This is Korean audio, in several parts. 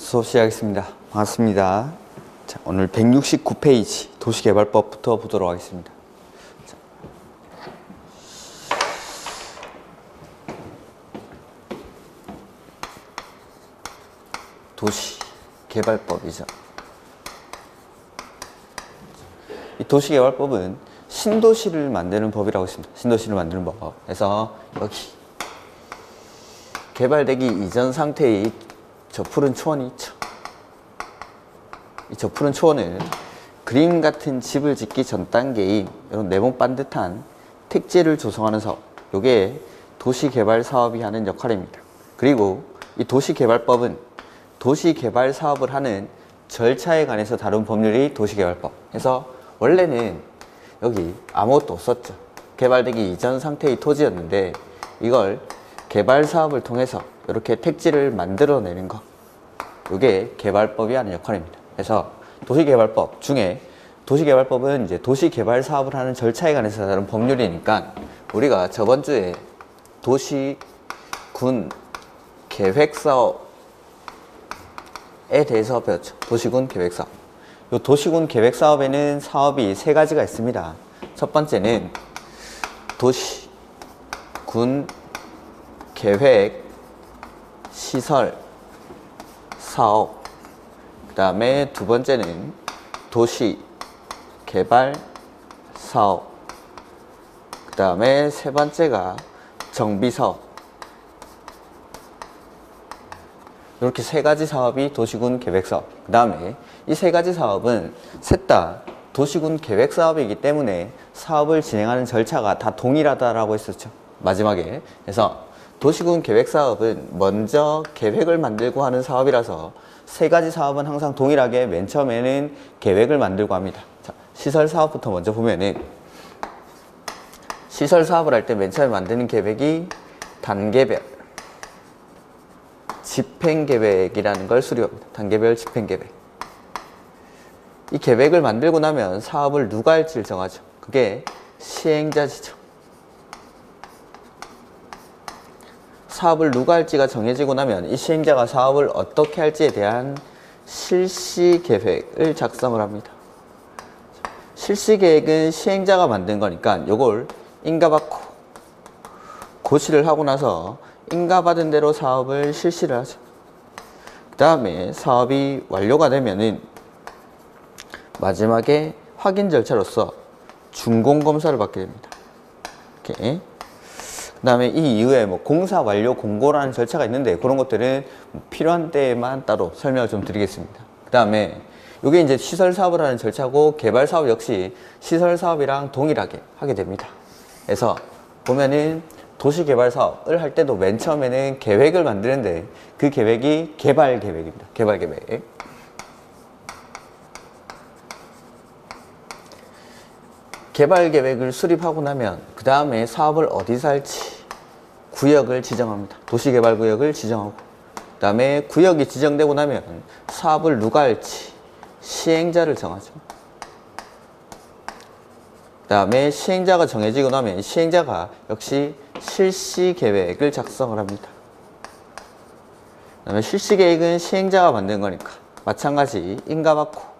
수업 시작하겠습니다. 반갑습니다. 자, 오늘 169페이지 도시개발법부터 보도록 하겠습니다. 자. 도시개발법이죠. 이 도시개발법은 신도시를 만드는 법이라고 했습니다. 신도시를 만드는 법. 그래서 여기 개발되기 이전 상태의 저 푸른 초원이 있죠. 이 저 푸른 초원은 그림 같은 집을 짓기 전 단계인 이런 네모 반듯한 택지를 조성하는 사업, 이게 도시개발 사업이 하는 역할입니다. 그리고 이 도시개발법은 도시개발 사업을 하는 절차에 관해서 다룬 법률이 도시개발법. 그래서 원래는 여기 아무것도 없었죠. 개발되기 이전 상태의 토지였는데 이걸 개발 사업을 통해서 이렇게 택지를 만들어내는 것, 이게 개발법이 하는 역할입니다. 그래서 도시개발법 중에 도시개발법은 이제 도시개발 사업을 하는 절차에 관해서 다른 법률이니까 우리가 저번 주에 도시군 계획사업에 대해서 배웠죠. 도시군 계획사업. 이 도시군 계획사업에는 사업이 세 가지가 있습니다. 첫 번째는 도시군 계획 시설 사업, 그 다음에 두 번째는 도시 개발 사업, 그 다음에 세 번째가 정비 사업. 이렇게 세 가지 사업이 도시군 계획 사업. 그 다음에 이 세 가지 사업은 셋 다 도시군 계획 사업이기 때문에 사업을 진행하는 절차가 다 동일하다라고 했었죠. 마지막에. 그래서 도시군 계획 사업은 먼저 계획을 만들고 하는 사업이라서 세 가지 사업은 항상 동일하게 맨 처음에는 계획을 만들고 합니다. 자, 시설 사업부터 먼저 보면은 시설 사업을 할 때 맨 처음에 만드는 계획이 단계별 집행계획이라는 걸 수립합니다. 단계별 집행계획. 이 계획을 만들고 나면 사업을 누가 할지를 정하죠. 그게 시행자지죠. 사업을 누가 할지가 정해지고 나면 이 시행자가 사업을 어떻게 할지에 대한 실시계획을 작성을 합니다. 실시계획은 시행자가 만든 거니까 이걸 인가받고 고시를 하고 나서 인가받은 대로 사업을 실시를 하죠. 그 다음에 사업이 완료가 되면은 마지막에 확인 절차로서 준공검사를 받게 됩니다. 이렇게. 그 다음에 이 이후에 뭐 공사 완료 공고라는 절차가 있는데 그런 것들은 필요한 때에만 따로 설명을 좀 드리겠습니다. 그 다음에 이게 이제 시설 사업을 하는 절차고 개발 사업 역시 시설 사업이랑 동일하게 하게 됩니다. 그래서 보면은 도시개발 사업을 할 때도 맨 처음에는 계획을 만드는데 그 계획이 개발 계획입니다. 개발 계획. 개발 계획을 수립하고 나면 그 다음에 사업을 어디서 할지 구역을 지정합니다. 도시개발구역을 지정하고 그 다음에 구역이 지정되고 나면 사업을 누가 할지 시행자를 정하죠. 그 다음에 시행자가 정해지고 나면 시행자가 역시 실시계획을 작성을 합니다. 그 다음에 실시계획은 시행자가 만든 거니까 마찬가지 인가받고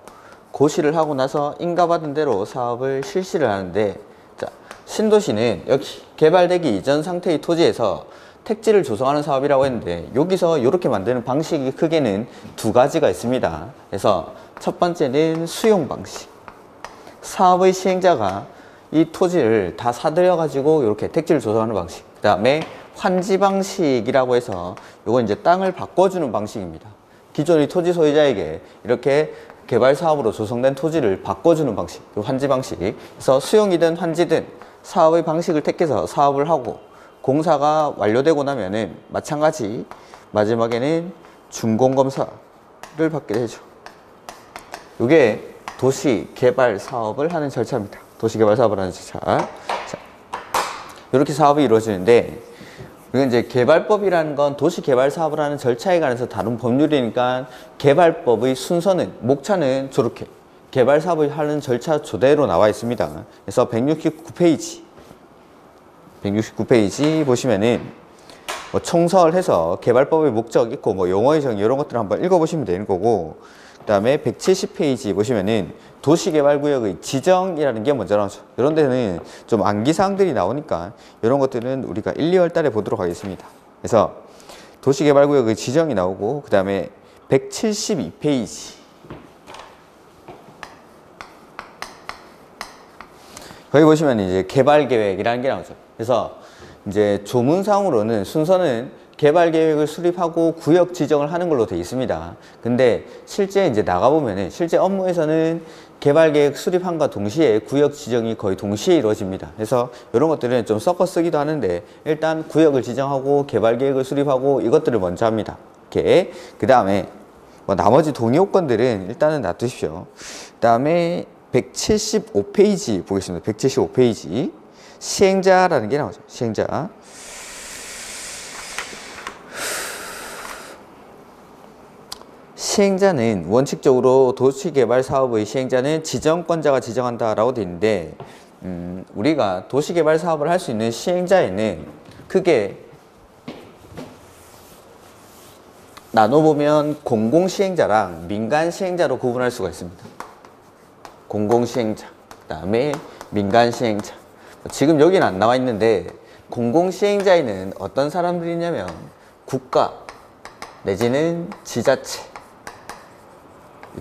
고시를 하고 나서 인가받은 대로 사업을 실시를 하는데, 자, 신도시는 여기 개발되기 이전 상태의 토지에서 택지를 조성하는 사업이라고 했는데 여기서 이렇게 만드는 방식이 크게는 두 가지가 있습니다. 그래서 첫 번째는 수용 방식. 사업의 시행자가 이 토지를 다 사들여 가지고 이렇게 택지를 조성하는 방식. 그 다음에 환지 방식이라고 해서 이건 이제 땅을 바꿔주는 방식입니다. 기존의 토지 소유자에게 이렇게 개발 사업으로 조성된 토지를 바꿔주는 방식, 환지 방식. 그래서 수용이든 환지든 사업의 방식을 택해서 사업을 하고 공사가 완료되고 나면은 마찬가지 마지막에는 준공검사를 받게 되죠. 이게 도시개발 사업을 하는 절차입니다. 도시개발 사업을 하는 절차. 자, 이렇게 사업이 이루어지는데 이건 이제 개발법이라는 건 도시개발 사업을 하는 절차에 관해서 다룬 법률이니까 개발법의 순서는 목차는 저렇게 개발 사업을 하는 절차 조대로 나와 있습니다. 그래서 169페이지 보시면은 뭐 총설해서 개발법의 목적 있고 뭐 용어의 정의 이런 것들을 한번 읽어보시면 되는 거고, 그 다음에 170페이지 보시면은 도시개발구역의 지정이라는 게 먼저 나오죠. 이런 데는 좀 암기사항들이 나오니까 이런 것들은 우리가 1, 2월 달에 보도록 하겠습니다. 그래서 도시개발구역의 지정이 나오고, 그 다음에 172페이지 거기 보시면 이제 개발계획이라는 게 나오죠. 그래서 이제 조문상으로는 순서는 개발계획을 수립하고 구역 지정을 하는 걸로 되어 있습니다. 근데 실제 이제 나가보면은 실제 업무에서는 개발계획 수립함과 동시에 구역 지정이 거의 동시에 이루어집니다. 그래서 이런 것들은 좀 섞어 쓰기도 하는데, 일단 구역을 지정하고 개발계획을 수립하고 이것들을 먼저 합니다. 이렇게. 그 다음에 뭐 나머지 동의요건들은 일단은 놔두십시오. 그 다음에 175페이지 보겠습니다. 175페이지 시행자라는 게 나오죠. 시행자. 시행자는 원칙적으로 도시개발 사업의 시행자는 지정권자가 지정한다라고 되어 있는데, 우리가 도시개발 사업을 할 수 있는 시행자에는 크게 나눠보면 공공시행자랑 민간시행자로 구분할 수가 있습니다. 공공시행자, 그 다음에 민간시행자. 지금 여기는 안 나와 있는데, 공공시행자에는 어떤 사람들이 있냐면 국가 내지는 지자체,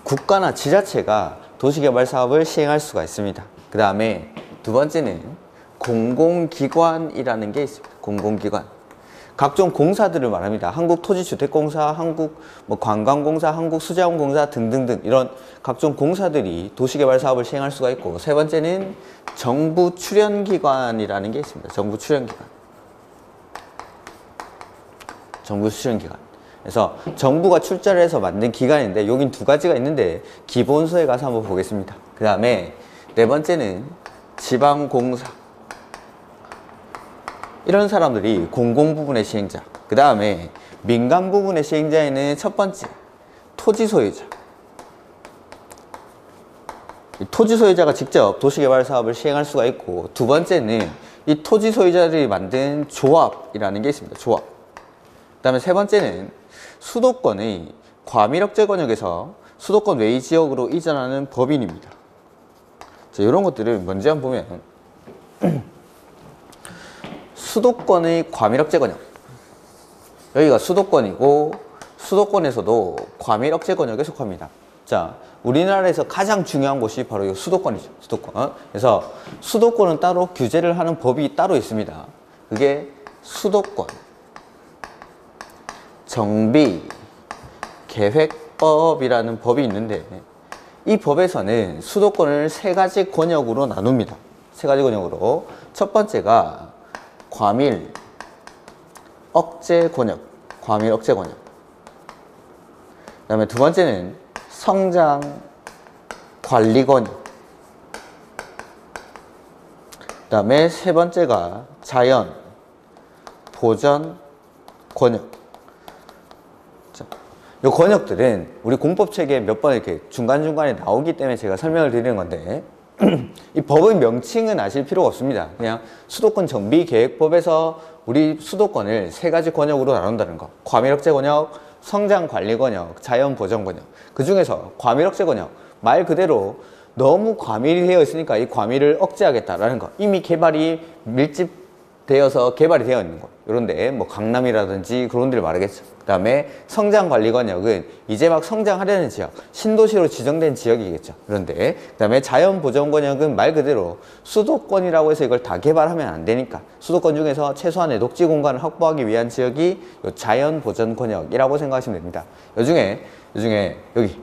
국가나 지자체가 도시개발 사업을 시행할 수가 있습니다. 그 다음에 두 번째는 공공기관이라는 게 있습니다. 공공기관. 각종 공사들을 말합니다. 한국토지주택공사, 한국관광공사, 한국수자원공사 등등등 이런 각종 공사들이 도시개발 사업을 시행할 수가 있고, 세 번째는 정부 출연기관이라는 게 있습니다. 정부 출연기관. 정부 출연기관. 그래서 정부가 출자를 해서 만든 기관인데, 여긴 두 가지가 있는데 기본서에 가서 한번 보겠습니다. 그 다음에 네 번째는 지방공사. 이런 사람들이 공공 부분의 시행자. 그 다음에 민간 부분의 시행자에는 첫 번째 토지 소유자. 토지 소유자가 직접 도시개발 사업을 시행할 수가 있고, 두 번째는 이 토지 소유자들이 만든 조합이라는 게 있습니다. 조합. 그 다음에 세 번째는 수도권의 과밀억제 권역에서 수도권 외의 지역으로 이전하는 법인입니다. 자, 이런 것들을 먼저 한번 보면 수도권의 과밀억제 권역, 여기가 수도권이고 수도권에서도 과밀억제 권역에 속합니다. 자, 우리나라에서 가장 중요한 곳이 바로 이 수도권이죠. 수도권. 그래서 수도권은 따로 규제를 하는 법이 따로 있습니다. 그게 수도권 정비 계획법이라는 법이 있는데, 이 법에서는 수도권을 세 가지 권역으로 나눕니다. 세 가지 권역으로. 첫 번째가 과밀 억제 권역, 과밀 억제 권역. 그 다음에 두 번째는 성장 관리 권역. 그 다음에 세 번째가 자연 보전 권역. 이 권역들은 우리 공법책에 몇 번 이렇게 중간중간에 나오기 때문에 제가 설명을 드리는 건데, 이 법의 명칭은 아실 필요가 없습니다. 그냥 수도권 정비계획법에서 우리 수도권을 세 가지 권역으로 나눈다는 거. 과밀억제 권역, 성장관리 권역, 자연보전 권역. 그 중에서 과밀억제 권역, 말 그대로 너무 과밀이 되어 있으니까 이 과밀을 억제하겠다라는 거. 이미 개발이 밀집되어서 개발이 되어 있는 거. 이런데 뭐 강남이라든지 그런 데를 말하겠죠. 그 다음에 성장관리권역은 이제 막 성장하려는 지역, 신도시로 지정된 지역이겠죠. 그런데 그 다음에 자연보전권역은 말 그대로 수도권이라고 해서 이걸 다 개발하면 안 되니까 수도권 중에서 최소한의 녹지 공간을 확보하기 위한 지역이 요 자연보전권역이라고 생각하시면 됩니다. 요중에 여기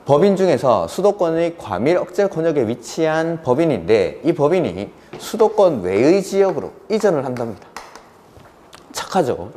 법인 중에서 수도권의 과밀 억제 권역에 위치한 법인인데, 이 법인이 수도권 외의 지역으로 이전을 한답니다. 착하죠.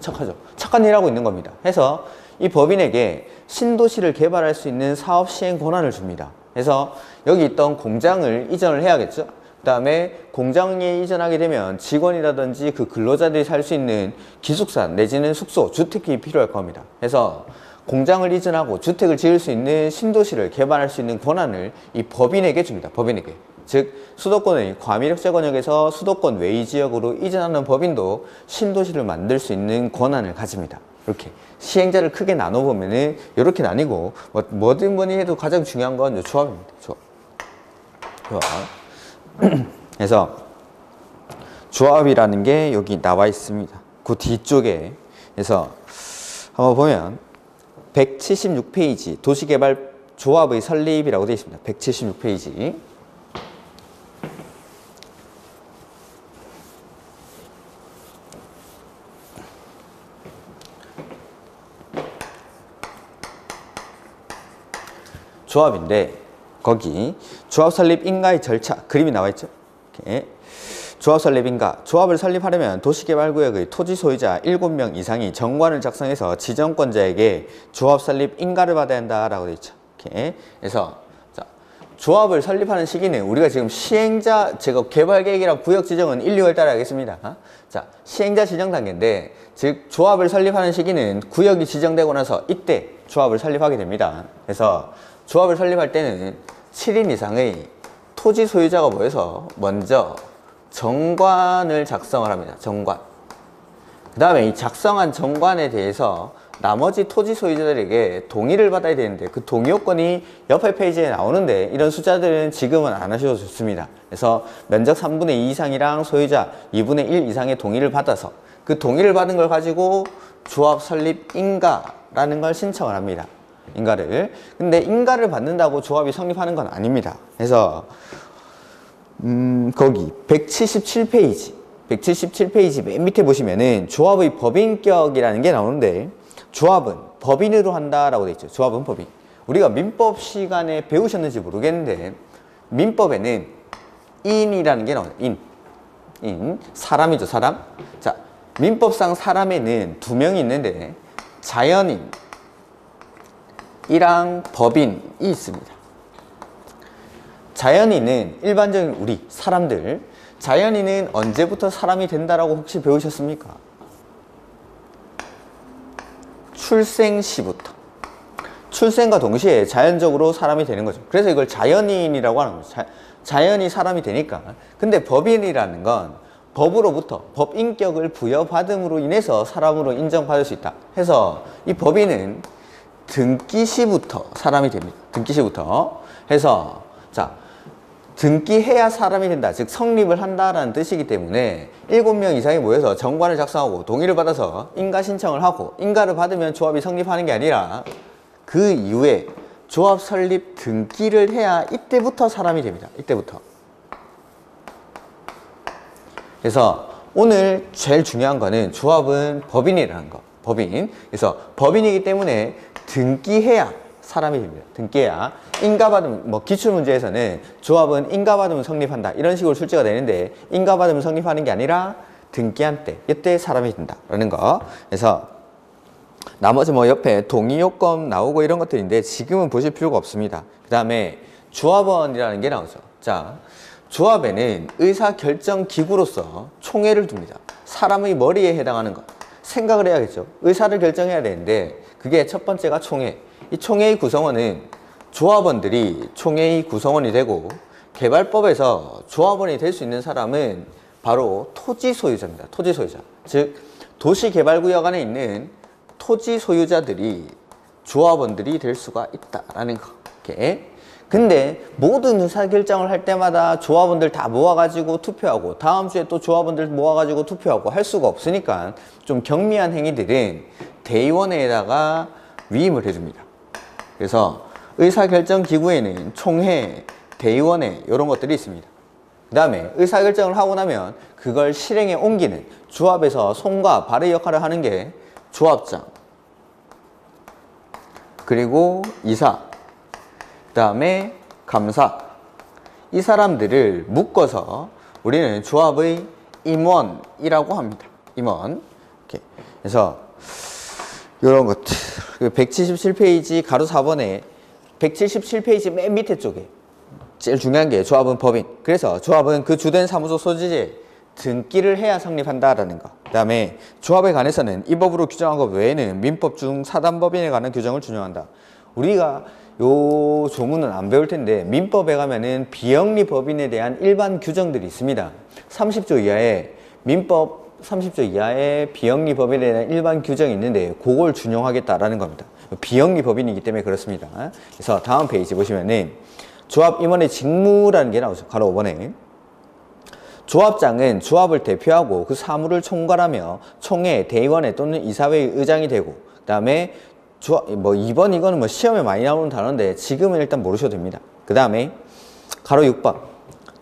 착한 일 하고 있는 겁니다. 해서 이 법인에게 신도시를 개발할 수 있는 사업 시행 권한을 줍니다. 그래서 여기 있던 공장을 이전을 해야겠죠. 그 다음에 공장에 이전하게 되면 직원이라든지 그 근로자들이 살 수 있는 기숙사 내지는 숙소, 주택이 필요할 겁니다. 그래서 공장을 이전하고 주택을 지을 수 있는 신도시를 개발할 수 있는 권한을 이 법인에게 줍니다. 법인에게. 즉 수도권의 과밀역제 권역에서 수도권 외의 지역으로 이전하는 법인도 신도시를 만들 수 있는 권한을 가집니다. 이렇게 시행자를 크게 나눠보면은 이렇게 나뉘고 뭐든 뭐니 해도 가장 중요한 건 조합입니다. 조합. 그래서 조합이라는 게 여기 나와 있습니다. 그 뒤쪽에. 그래서 한번 보면 176페이지 도시개발 조합의 설립이라고 되어 있습니다. 176페이지. 조합인데 거기 조합 설립 인가의 절차 그림이 나와 있죠. 이렇게. 조합 설립 인가. 조합을 설립하려면 도시개발구역의 토지 소유자 7명 이상이 정관을 작성해서 지정권자에게 조합 설립 인가를 받아야 한다라고 되어 있죠. 이렇게. 그래서 자, 조합을 설립하는 시기는 우리가 지금 시행자 제가 개발계획이랑 구역 지정은 1, 2월 달에 하겠습니다. 자, 시행자 지정 단계인데 즉 조합을 설립하는 시기는 구역이 지정되고 나서 이때 조합을 설립하게 됩니다. 그래서 조합을 설립할 때는 7인 이상의 토지 소유자가 모여서 먼저 정관을 작성을 합니다. 정관. 그 다음에 이 작성한 정관에 대해서 나머지 토지 소유자들에게 동의를 받아야 되는데 그 동의 요건이 옆에 페이지에 나오는데 이런 숫자들은 지금은 안 하셔도 좋습니다. 그래서 면적 3분의 2 이상이랑 소유자 2분의 1 이상의 동의를 받아서 그 동의를 받은 걸 가지고 조합 설립 인가라는 걸 신청을 합니다. 인가를. 근데 인가를 받는다고 조합이 성립하는 건 아닙니다. 그래서 거기 177페이지 맨 밑에 보시면은 조합의 법인격이라는 게 나오는데 조합은 법인으로 한다라고 돼 있죠. 조합은 법인. 우리가 민법 시간에 배우셨는지 모르겠는데 민법에는 인이라는 게 나와요. 인. 사람이죠, 사람. 자, 민법상 사람에는 2명이 있는데 자연인이랑 법인이 있습니다. 자연인은 일반적인 우리 사람들, 자연인은 언제부터 사람이 된다라고 혹시 배우셨습니까? 출생 시부터. 출생과 동시에 자연적으로 사람이 되는 거죠. 그래서 이걸 자연인이라고 하는 거죠. 자연이 사람이 되니까. 근데 법인이라는 건 법으로부터 법인격을 부여받음으로 인해서 사람으로 인정받을 수 있다. 해서 이 법인은 등기시부터 사람이 됩니다. 등기시부터. 해서 자, 등기해야 사람이 된다. 즉 성립을 한다라는 뜻이기 때문에 7명 이상이 모여서 정관을 작성하고 동의를 받아서 인가 신청을 하고 인가를 받으면 조합이 성립하는 게 아니라 그 이후에 조합 설립 등기를 해야 이때부터 사람이 됩니다. 이때부터. 그래서 오늘 제일 중요한 거는 조합은 법인이라는 거. 법인. 그래서 법인이기 때문에 등기해야 사람이 됩니다. 등기해야. 인가받으면, 기출문제에서는 조합은 인가받으면 성립한다. 이런 식으로 출제가 되는데, 인가받으면 성립하는 게 아니라 등기한 때, 이때 사람이 된다라는 거. 그래서, 나머지 옆에 동의요건 나오고 이런 것들인데, 지금은 보실 필요가 없습니다. 그 다음에, 조합원이라는 게 나오죠. 자, 조합에는 의사결정기구로서 총회를 둡니다. 사람의 머리에 해당하는 것. 생각을 해야겠죠. 의사를 결정해야 되는데, 그게 첫 번째가 총회. 이 총회의 구성원은 조합원들이 총회의 구성원이 되고 개발법에서 조합원이 될 수 있는 사람은 바로 토지 소유자입니다. 토지 소유자. 즉 도시개발구역 안에 있는 토지 소유자들이 조합원들이 될 수가 있다라는 거. 이렇게. 근데 모든 의사결정을 할 때마다 조합원들 다 모아가지고 투표하고 다음 주에 또 조합원들 모아가지고 투표하고 할 수가 없으니까 좀 경미한 행위들은 대의원회에다가 위임을 해줍니다. 그래서 의사결정기구에는 총회, 대의원회 이런 것들이 있습니다. 그 다음에 의사결정을 하고 나면 그걸 실행에 옮기는 조합에서 손과 발의 역할을 하는 게 조합장, 그리고 이사, 그 다음에 감사. 이 사람들을 묶어서 우리는 조합의 임원이라고 합니다. 임원. 이렇게. 그래서 이런 것들. 177페이지 가로 4번에 177페이지 맨 밑에 쪽에 제일 중요한 게 조합은 법인. 그래서 조합은 그 주된 사무소 소지지에 등기를 해야 성립한다라는 거. 그 다음에 조합에 관해서는 이 법으로 규정한 것 외에는 민법 중 사단법인에 관한 규정을 준용한다. 우리가 요 조문은 안 배울 텐데 민법에 가면은 비영리 법인에 대한 일반 규정들이 있습니다. 30조 이하에 민법 30조 이하의 비영리 법인에 대한 일반 규정이 있는데 그걸 준용하겠다라는 겁니다. 비영리 법인이기 때문에 그렇습니다. 그래서 다음 페이지 보시면은 조합 임원의 직무라는 게 나오죠. 가로 5번에 조합장은 조합을 대표하고 그 사무를 총괄하며 총회, 대의원회 또는 이사회의 의장이 되고 그 다음에 뭐 2번 이거는 뭐 시험에 많이 나오는 단어인데 지금은 일단 모르셔도 됩니다. 그 다음에 가로 6번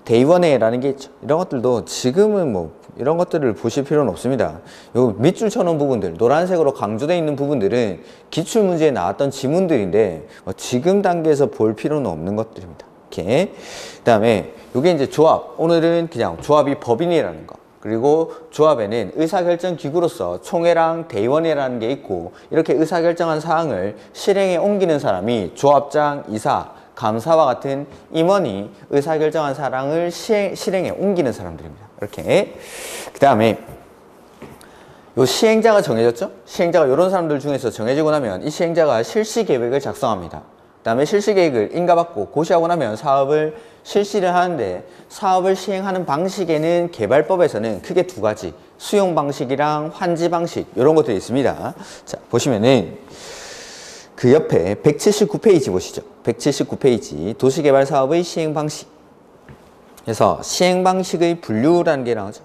대의원회라는 게 있죠. 이런 것들도 지금은 뭐 이런 것들을 보실 필요는 없습니다. 요 밑줄 쳐놓은 부분들 노란색으로 강조되어 있는 부분들은 기출문제에 나왔던 지문들인데 뭐 지금 단계에서 볼 필요는 없는 것들입니다. 이렇게 그 다음에 요게 이제 조합, 오늘은 그냥 조합이 법인이라는 거, 그리고 조합에는 의사결정 기구로서 총회랑 대의원회라는 게 있고 이렇게 의사결정한 사항을 실행에 옮기는 사람이 조합장, 이사, 감사와 같은 임원이 의사결정한 사항을 실행에 옮기는 사람들입니다. 이렇게 그 다음에 요 시행자가 정해졌죠? 시행자가 이런 사람들 중에서 정해지고 나면 이 시행자가 실시계획을 작성합니다. 그 다음에 실시계획을 인가받고 고시하고 나면 사업을 실시를 하는데 사업을 시행하는 방식에는 개발법에서는 크게 두 가지 수용 방식이랑 환지 방식 이런 것들이 있습니다. 자 보시면은 그 옆에 179페이지 보시죠. 179페이지 도시개발 사업의 시행 방식. 그래서 시행 방식의 분류라는 게 나오죠.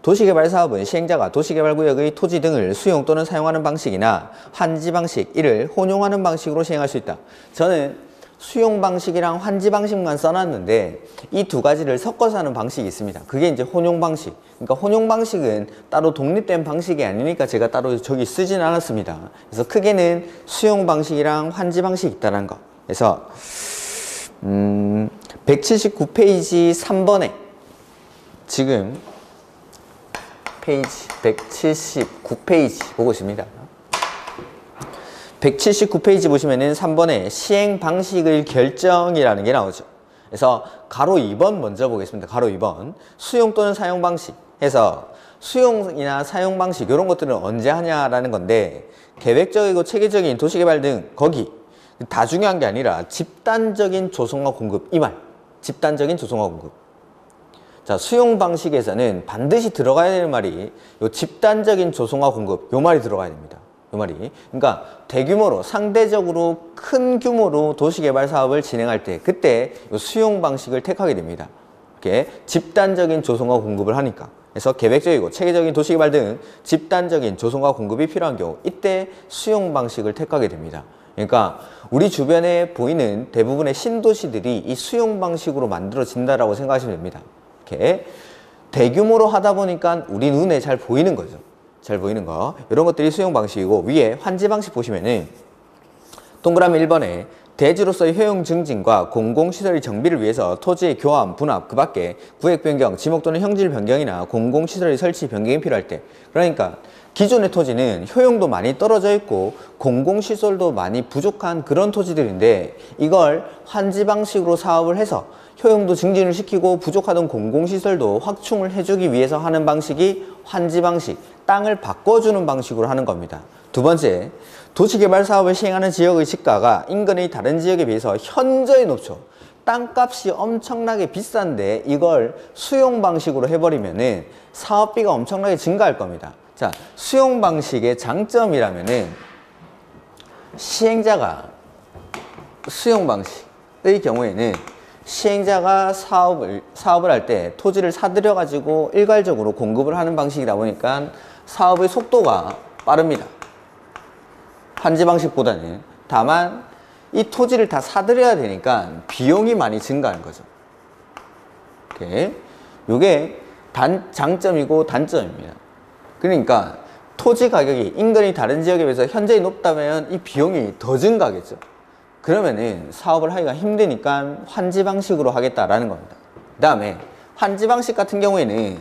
도시개발 사업은 시행자가 도시개발구역의 토지 등을 수용 또는 사용하는 방식이나 환지 방식, 이를 혼용하는 방식으로 시행할 수 있다. 저는 수용 방식이랑 환지 방식만 써놨는데 이 두 가지를 섞어서 하는 방식이 있습니다. 그게 이제 혼용 방식. 그러니까 혼용 방식은 따로 독립된 방식이 아니니까 제가 따로 저기 쓰진 않았습니다. 그래서 크게는 수용 방식이랑 환지 방식이 있다는 거. 그래서 179페이지 3번에 지금 페이지 179페이지 보고 있습니다. 179페이지 보시면은 3번에 시행 방식의 결정이라는 게 나오죠. 그래서 가로 2번 먼저 보겠습니다. 가로 2번 수용 또는 사용 방식 해서 수용이나 사용 방식 이런 것들은 언제 하냐라는 건데 계획적이고 체계적인 도시개발 등 거기 다 중요한 게 아니라 집단적인 조성과 공급 이 말 집단적인 조성과 공급. 자 수용 방식에서는 반드시 들어가야 되는 말이 요 집단적인 조성과 공급 요 말이 들어가야 됩니다. 요 말이 그러니까 대규모로 상대적으로 큰 규모로 도시개발 사업을 진행할 때 그때 요 수용 방식을 택하게 됩니다. 이렇게 집단적인 조성과 공급을 하니까. 그래서 계획적이고 체계적인 도시개발 등 집단적인 조성과 공급이 필요한 경우 이때 수용 방식을 택하게 됩니다. 그러니까 우리 주변에 보이는 대부분의 신도시들이 이 수용 방식으로 만들어진다라고 생각하시면 됩니다. 이렇게 대규모로 하다 보니까 우리 눈에 잘 보이는 거죠. 잘 보이는 거. 이런 것들이 수용 방식이고 위에 환지 방식 보시면은 동그라미 1번에 대지로서의 효용 증진과 공공시설의 정비를 위해서 토지의 교환, 분합, 그 밖에 구획 변경, 지목 또는 형질 변경이나 공공시설의 설치 변경이 필요할 때 그러니까 기존의 토지는 효용도 많이 떨어져 있고 공공시설도 많이 부족한 그런 토지들인데 이걸 환지 방식으로 사업을 해서 효용도 증진을 시키고 부족하던 공공시설도 확충을 해주기 위해서 하는 방식이 환지 방식, 땅을 바꿔주는 방식으로 하는 겁니다. 두 번째, 도시개발 사업을 시행하는 지역의 시가가 인근의 다른 지역에 비해서 현저히 높죠. 땅값이 엄청나게 비싼데 이걸 수용 방식으로 해버리면은 사업비가 엄청나게 증가할 겁니다. 자, 수용 방식의 장점이라면은 시행자가 수용 방식의 경우에는 시행자가 사업을 할 때 토지를 사들여 가지고 일괄적으로 공급을 하는 방식이다 보니까 사업의 속도가 빠릅니다. 환지 방식보다는. 다만 이 토지를 다 사들여야 되니까 비용이 많이 증가하는 거죠. 이렇게. 요게 장점이고 단점입니다. 그러니까 토지 가격이 인근이 다른 지역에 비해서 현저히 높다면 이 비용이 더 증가하겠죠. 그러면은 사업을 하기가 힘드니까 환지 방식으로 하겠다라는 겁니다. 그 다음에 환지 방식 같은 경우에는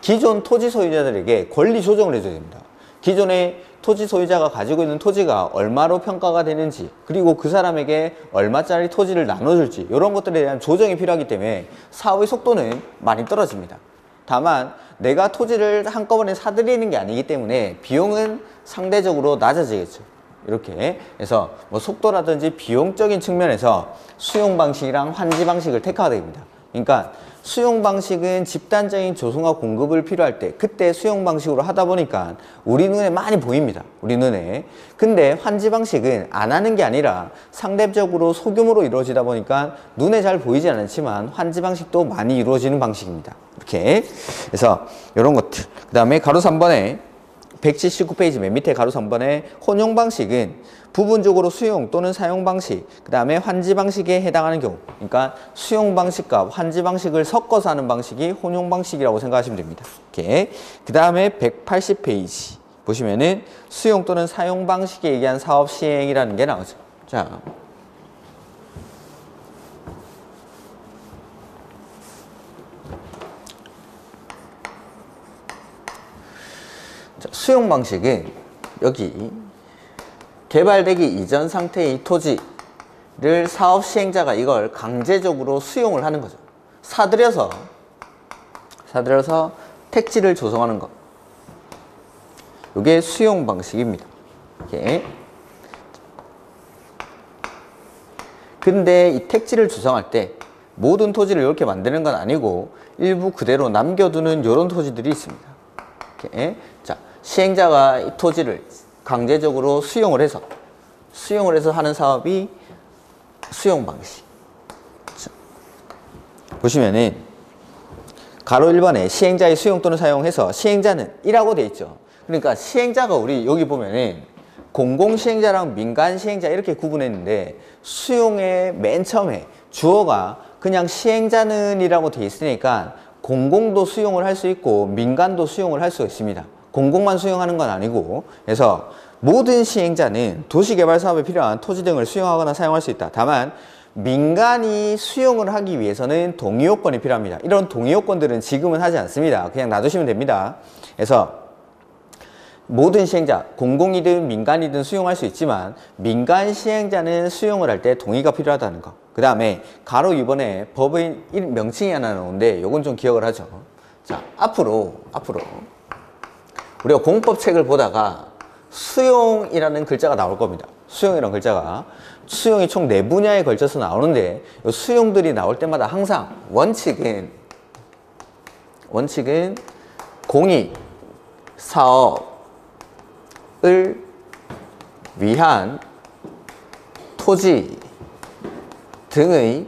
기존 토지 소유자들에게 권리 조정을 해줘야 됩니다. 기존의 토지 소유자가 가지고 있는 토지가 얼마로 평가가 되는지 그리고 그 사람에게 얼마짜리 토지를 나눠줄지 이런 것들에 대한 조정이 필요하기 때문에 사업의 속도는 많이 떨어집니다. 다만 내가 토지를 한꺼번에 사들이는 게 아니기 때문에 비용은 상대적으로 낮아지겠죠. 이렇게 해서 뭐 속도라든지 비용적인 측면에서 수용 방식이랑 환지 방식을 택하게 됩니다. 그러니까 수용 방식은 집단적인 조성과 공급을 필요할 때 그때 수용 방식으로 하다 보니까 우리 눈에 많이 보입니다. 우리 눈에. 근데 환지 방식은 안 하는 게 아니라 상대적으로 소규모로 이루어지다 보니까 눈에 잘 보이지 않지만 환지 방식도 많이 이루어지는 방식입니다. 이렇게. 그래서 이런 것들. 그 다음에 가로 3번에 179페이지 맨 밑에 가로 3번에 혼용 방식은 부분적으로 수용 또는 사용 방식, 그 다음에 환지 방식에 해당하는 경우, 그러니까 수용 방식과 환지 방식을 섞어서 하는 방식이 혼용 방식이라고 생각하시면 됩니다. 이렇게. 그 다음에 180페이지 보시면은 수용 또는 사용 방식에 의한 사업 시행이라는 게 나오죠. 자. 수용 방식은 여기 개발되기 이전 상태의 이 토지를 사업 시행자가 이걸 강제적으로 수용을 하는 거죠. 사들여서 택지를 조성하는 것. 이게 수용 방식입니다. 이렇게. 근데 이 택지를 조성할 때 모든 토지를 이렇게 만드는 건 아니고 일부 그대로 남겨두는 이런 토지들이 있습니다. 이렇게. 자, 시행자가 이 토지를 강제적으로 수용을 해서 하는 사업이 수용 방식. 자, 보시면은 가로 1번에 시행자의 수용 또는 사용해서 시행자는 1라고 돼 있죠. 그러니까 시행자가 우리 여기 보면은 공공시행자랑 민간시행자 이렇게 구분했는데 수용의 맨 처음에 주어가 그냥 시행자는 이라고 돼 있으니까 공공도 수용을 할 수 있고 민간도 수용을 할 수 있습니다. 공공만 수용하는 건 아니고. 그래서 모든 시행자는 도시개발 사업에 필요한 토지 등을 수용하거나 사용할 수 있다. 다만 민간이 수용을 하기 위해서는 동의요건이 필요합니다. 이런 동의요건들은 지금은 하지 않습니다. 그냥 놔두시면 됩니다. 그래서 모든 시행자, 공공이든 민간이든 수용할 수 있지만 민간 시행자는 수용을 할 때 동의가 필요하다는 거. 그 다음에 가로 2번에 법의 명칭이 하나 나오는데 요건 좀 기억을 하죠. 자, 앞으로 우리가 공법책을 보다가 수용이라는 글자가 나올 겁니다. 수용이라는 글자가. 수용이 총 4분야에 걸쳐서 나오는데 이 수용들이 나올 때마다 항상 원칙은 공익, 사업을 위한 토지 등의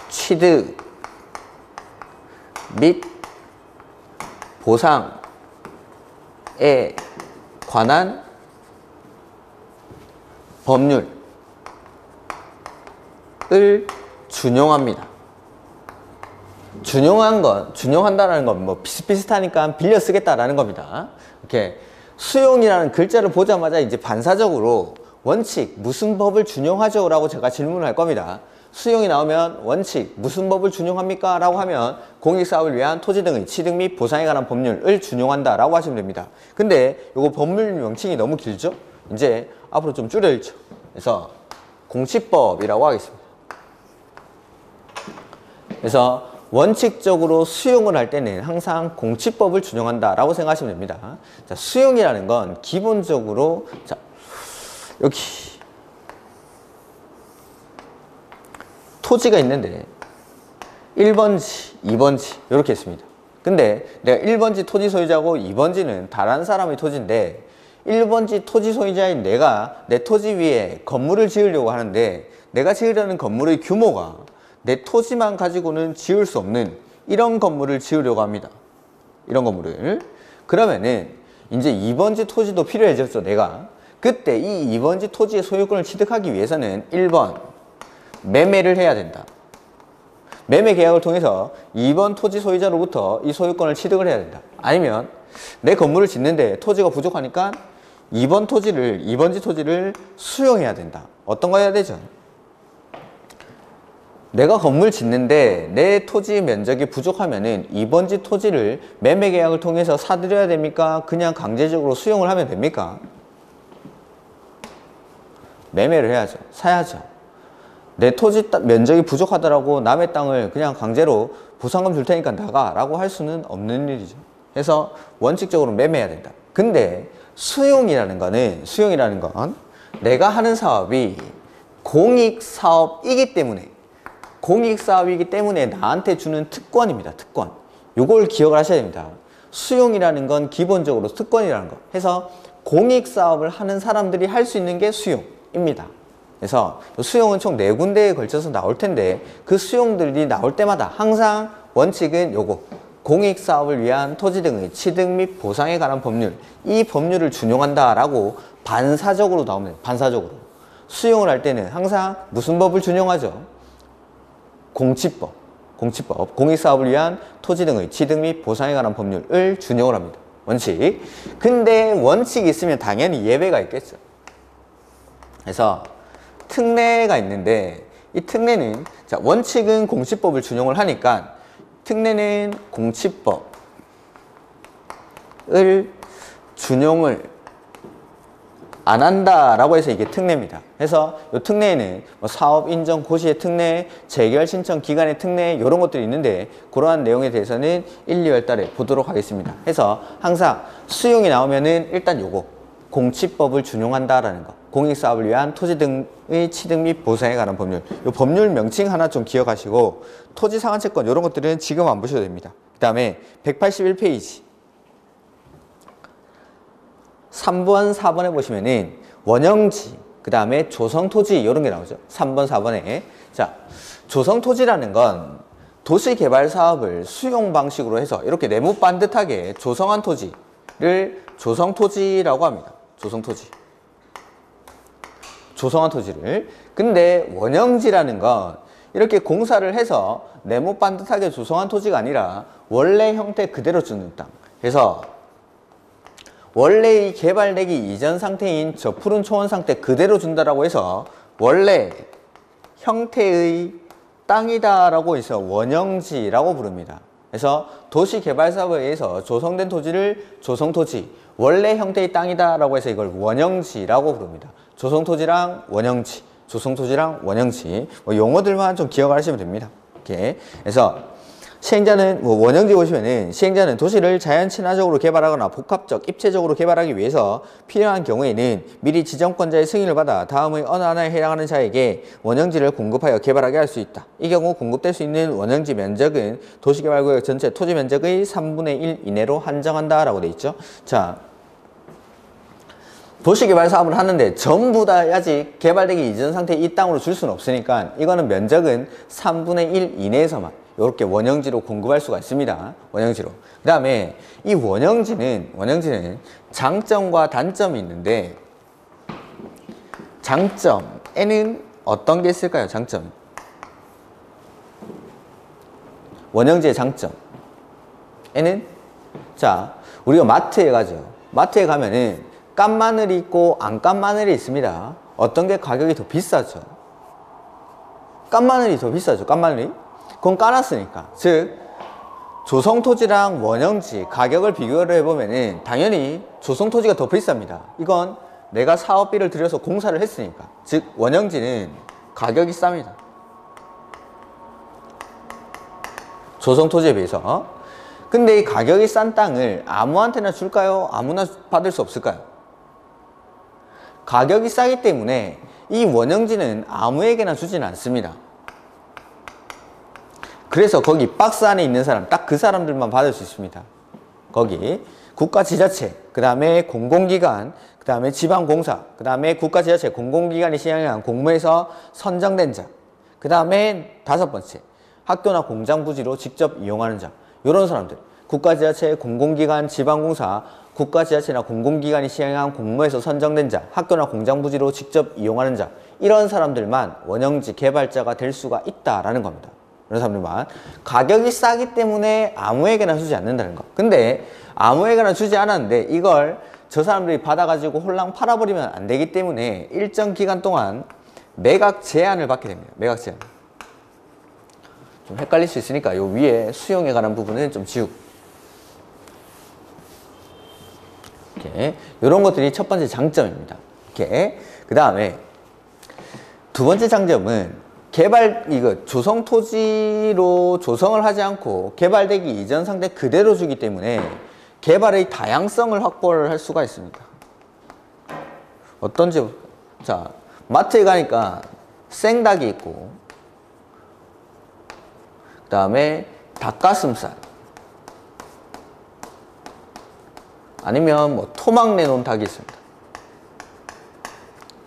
취득 및 보상에 관한 법률을 준용합니다. 준용한다는 건 뭐 비슷비슷하니까 빌려 쓰겠다라는 겁니다. 이렇게 수용이라는 글자를 보자마자 이제 반사적으로 원칙, 무슨 법을 준용하죠? 라고 제가 질문을 할 겁니다. 수용이 나오면 원칙, 무슨 법을 준용합니까? 라고 하면 공익사업을 위한 토지 등의 취득 및 보상에 관한 법률을 준용한다 라고 하시면 됩니다. 근데 이거 법률 명칭이 너무 길죠? 이제 앞으로 좀 줄여야죠. 그래서 공치법이라고 하겠습니다. 그래서 원칙적으로 수용을 할 때는 항상 공치법을 준용한다 라고 생각하시면 됩니다. 자, 수용이라는 건 기본적으로 자, 여기 토지가 있는데 1번지, 2번지 이렇게 했습니다. 근데 내가 1번지 토지 소유자고 2번지는 다른 사람의 토지인데 1번지 토지 소유자인 내가 내 토지 위에 건물을 지으려고 하는데 내가 지으려는 건물의 규모가 내 토지만 가지고는 지을 수 없는 이런 건물을 지으려고 합니다. 이런 건물을. 그러면은 이제 2번지 토지도 필요해졌죠, 내가. 그때 이 2번지 토지의 소유권을 취득하기 위해서는 1번 매매를 해야 된다. 매매 계약을 통해서 2번 토지 소유자로부터 이 소유권을 취득을 해야 된다. 아니면 내 건물을 짓는데 토지가 부족하니까 2번지 토지를 수용해야 된다. 어떤 거 해야 되죠? 내가 건물 짓는데 내 토지 면적이 부족하면은 2번지 토지를 매매 계약을 통해서 사들여야 됩니까? 그냥 강제적으로 수용을 하면 됩니까? 매매를 해야죠. 사야죠. 내 토지 면적이 부족하더라고 남의 땅을 그냥 강제로 보상금 줄 테니까 나가 라고 할 수는 없는 일이죠. 그래서 원칙적으로 매매해야 된다. 근데 수용이라는 건 내가 하는 사업이 공익사업이기 때문에 나한테 주는 특권입니다. 특권. 요걸 기억을 하셔야 됩니다. 수용이라는 건 기본적으로 특권이라는 거. 해서 공익사업을 하는 사람들이 할 수 있는 게 수용입니다. 그래서 수용은 총 4군데에 걸쳐서 나올 텐데 그 수용들이 나올 때마다 항상 원칙은 요거. 공익사업을 위한 토지 등의 취득 및 보상에 관한 법률. 이 법률을 준용한다라고 반사적으로 나옵니다. 반사적으로. 수용을 할 때는 항상 무슨 법을 준용하죠? 공치법. 공익사업을 위한 토지 등의 취득 및 보상에 관한 법률을 준용을 합니다. 원칙. 근데 원칙이 있으면 당연히 예외가 있겠죠. 그래서 특례가 있는데 이 특례는 자 원칙은 공치법을 준용을 하니까 특례는 공치법을 준용을 안 한다라고 해서 이게 특례입니다. 그래서 이 특례에는 뭐 사업 인정 고시의 특례, 재결 신청 기간의 특례 이런 것들이 있는데 그러한 내용에 대해서는 1, 2월 달에 보도록 하겠습니다. 그래서 항상 수용이 나오면은 일단 요거 공치법을 준용한다라는 거. 공익사업을 위한 토지 등의 취득 및 보상에 관한 법률. 이 법률 명칭 하나 좀 기억하시고 토지 상한채권 이런 것들은 지금 안 보셔도 됩니다. 그 다음에 181페이지 3번, 4번에 보시면은 원형지, 그 다음에 조성토지 이런 게 나오죠. 3번, 4번에. 자, 조성토지라는 건 도시개발 사업을 수용 방식으로 해서 이렇게 네모 반듯하게 조성한 토지를 조성토지라고 합니다. 조성한 토지를. 근데 원형지라는 건 이렇게 공사를 해서 네모 반듯하게 조성한 토지가 아니라 원래 형태 그대로 주는 땅. 그래서 원래 이 개발되기 이전 상태인 저 푸른 초원 상태 그대로 준다라고 해서 원래 형태의 땅이다라고 해서 원형지라고 부릅니다. 그래서 도시개발사업에 의해서 조성된 토지를 조성토지, 원래 형태의 땅이다라고 해서 이걸 원형지라고 부릅니다. 조성토지랑 원형지, 조성토지랑 원형지 뭐 용어들만 좀 기억하시면 됩니다. 이렇게. 그래서 시행자는 원형지 보시면은 시행자는 도시를 자연 친화적으로 개발하거나 복합적, 입체적으로 개발하기 위해서 필요한 경우에는 미리 지정권자의 승인을 받아 다음의 어느 하나에 해당하는 자에게 원형지를 공급하여 개발하게 할 수 있다. 이 경우 공급될 수 있는 원형지 면적은 도시개발구역 전체 토지 면적의 3분의 1 이내로 한정한다라고 돼 있죠. 자, 도시개발 사업을 하는데 전부 다 아직 개발되기 이전 상태의 이 땅으로 줄 수는 없으니까 이거는 면적은 3분의 1 이내에서만 이렇게 원형지로 공급할 수가 있습니다. 원형지로. 그 다음에 이 원형지는 장점과 단점이 있는데 장점에는 어떤 게 있을까요? 장점. 원형지의 장점에는 자, 우리가 마트에 가죠. 마트에 가면은 깐 마늘이 있고 안 깐 마늘이 있습니다. 어떤 게 가격이 더 비싸죠? 깐 마늘이 더 비싸죠. 깐 마늘이. 그건 까놨으니까. 즉 조성토지랑 원형지 가격을 비교를 해보면은 당연히 조성토지가 더 비쌉니다. 이건 내가 사업비를 들여서 공사를 했으니까. 즉 원형지는 가격이 쌉니다. 조성토지에 비해서. 근데 이 가격이 싼 땅을 아무한테나 줄까요? 아무나 받을 수 없을까요? 가격이 싸기 때문에 이 원형지는 아무에게나 주지는 않습니다. 그래서 거기 박스 안에 있는 사람, 딱 그 사람들만 받을 수 있습니다. 거기 국가지자체, 그 다음에 공공기관, 그 다음에 지방공사, 그 다음에 국가지자체, 공공기관이 시행한 공모에서 선정된 자, 그 다음에 5번째, 학교나 공장부지로 직접 이용하는 자, 이런 사람들. 국가지자체, 공공기관, 지방공사, 국가지자체나 공공기관이 시행한 공모에서 선정된 자, 학교나 공장부지로 직접 이용하는 자, 이런 사람들만 원형지 개발자가 될 수가 있다라는 겁니다. 이런 사람들만. 가격이 싸기 때문에 아무에게나 주지 않는다는 거. 근데 아무에게나 주지 않았는데 이걸 저 사람들이 받아가지고 홀랑 팔아버리면 안 되기 때문에 일정 기간 동안 매각 제한을 받게 됩니다. 매각 제한. 좀 헷갈릴 수 있으니까 요 위에 수용에 관한 부분은 좀 지우고. 이렇게. 요런 것들이 첫 번째 장점입니다. 이렇게. 그 다음에 두 번째 장점은 조성토지로 조성을 하지 않고 개발되기 이전 상태 그대로 주기 때문에 개발의 다양성을 확보를 할 수가 있습니다. 어떤지. 자, 마트에 가니까 생닭이 있고, 그 다음에 닭가슴살, 아니면 뭐 토막 내놓은 닭이 있습니다.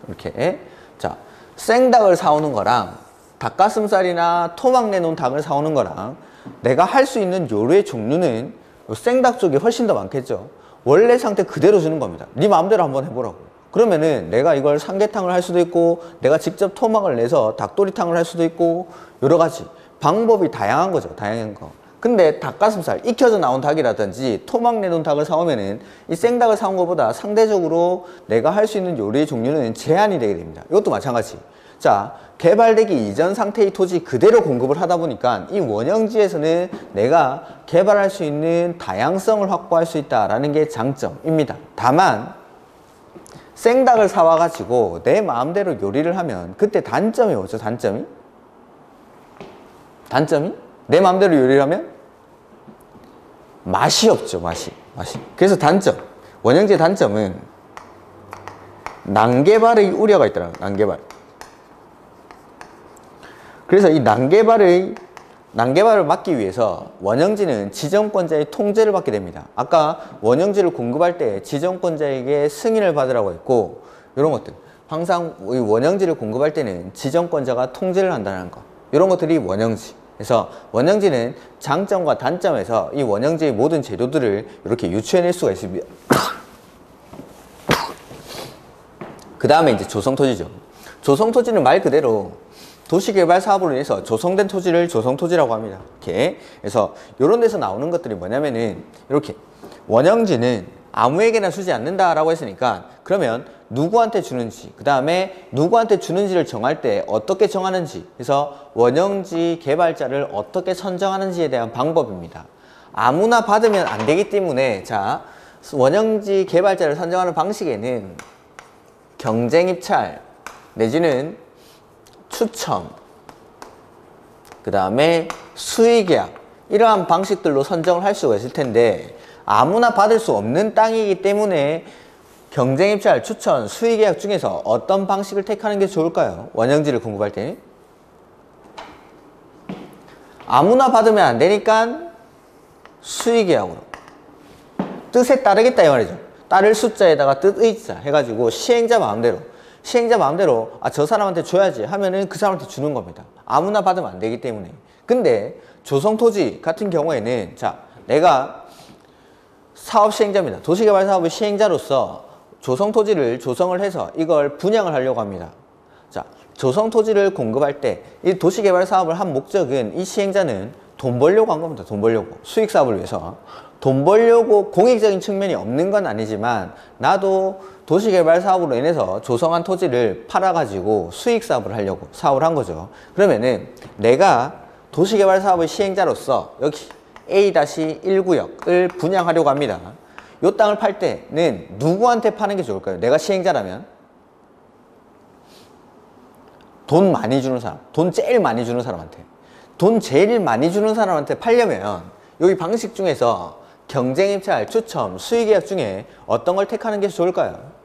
이렇게. 자, 생닭을 사오는 거랑 닭가슴살이나 토막 내놓은 닭을 사오는 거랑 내가 할 수 있는 요리의 종류는 생닭 쪽이 훨씬 더 많겠죠. 원래 상태 그대로 주는 겁니다. 네 마음대로 한번 해보라고. 그러면은 내가 이걸 삼계탕을 할 수도 있고, 내가 직접 토막을 내서 닭도리탕을 할 수도 있고, 여러 가지 방법이 다양한 거죠. 다양한 거. 근데 닭가슴살, 익혀져 나온 닭이라든지 토막 내놓은 닭을 사오면은 이 생닭을 사온 것보다 상대적으로 내가 할 수 있는 요리의 종류는 제한이 되게 됩니다. 이것도 마찬가지. 자, 개발되기 이전 상태의 토지 그대로 공급을 하다 보니까 이 원형지에서는 내가 개발할 수 있는 다양성을 확보할 수 있다라는 게 장점입니다. 다만 생닭을 사와가지고 내 마음대로 요리를 하면 그때 단점이 뭐죠? 단점이? 내 마음대로 요리를 하면 맛이 없죠. 맛이. 그래서 단점, 원형지의 단점은 난개발의 우려가 있더라고요. 난개발. 그래서 이 난개발을 막기 위해서 원형지는 지정권자의 통제를 받게 됩니다. 아까 원형지를 공급할 때 지정권자에게 승인을 받으라고 했고, 이런 것들. 항상 이 원형지를 공급할 때는 지정권자가 통제를 한다는 거. 이런 것들이 원형지. 그래서 원형지는 장점과 단점에서 이 원형지의 모든 제도들을 이렇게 유추해낼 수가 있습니다. 그 다음에 이제 조성토지죠. 조성토지는 말 그대로 도시개발 사업으로 인해서 조성된 토지를 조성토지라고 합니다. 이렇게. 그래서 이런 데서 나오는 것들이 뭐냐면은 이렇게 원형지는 아무에게나 주지 않는다라고 했으니까, 그러면 누구한테 주는지, 그 다음에 누구한테 주는지를 정할 때 어떻게 정하는지, 그래서 원형지 개발자를 어떻게 선정하는지에 대한 방법입니다. 아무나 받으면 안 되기 때문에, 자, 원형지 개발자를 선정하는 방식에는 경쟁입찰 내지는 추첨, 그 다음에 수의계약, 이러한 방식들로 선정을 할 수가 있을 텐데, 아무나 받을 수 없는 땅이기 때문에 경쟁입찰, 추천, 수의계약 중에서 어떤 방식을 택하는 게 좋을까요? 원형지를 공급할 때 아무나 받으면 안 되니까 수의계약으로, 뜻에 따르겠다 이 말이죠. 따를 숫자에다가 뜻의자 해가지고 시행자 마음대로 아, 저 사람한테 줘야지 하면은 그 사람한테 주는 겁니다. 아무나 받으면 안 되기 때문에. 근데 조성토지 같은 경우에는, 자, 내가 사업 시행자입니다. 도시개발 사업의 시행자로서 조성토지를 조성을 해서 이걸 분양을 하려고 합니다. 자, 조성토지를 공급할 때 이 도시개발 사업을 한 목적은, 이 시행자는 돈 벌려고 한 겁니다. 돈 벌려고. 수익 사업을 위해서. 돈 벌려고 공익적인 측면이 없는 건 아니지만, 나도 도시개발 사업으로 인해서 조성한 토지를 팔아가지고 수익 사업을 하려고 사업을 한 거죠. 그러면은 내가 도시개발 사업의 시행자로서 여기 A-1구역을 분양하려고 합니다. 이 땅을 팔 때는 누구한테 파는 게 좋을까요? 내가 시행자라면 돈 많이 주는 사람, 돈 제일 많이 주는 사람한테. 돈 제일 많이 주는 사람한테 팔려면 여기 방식 중에서 경쟁입찰, 추첨, 수의계약 중에 어떤 걸 택하는 게 좋을까요?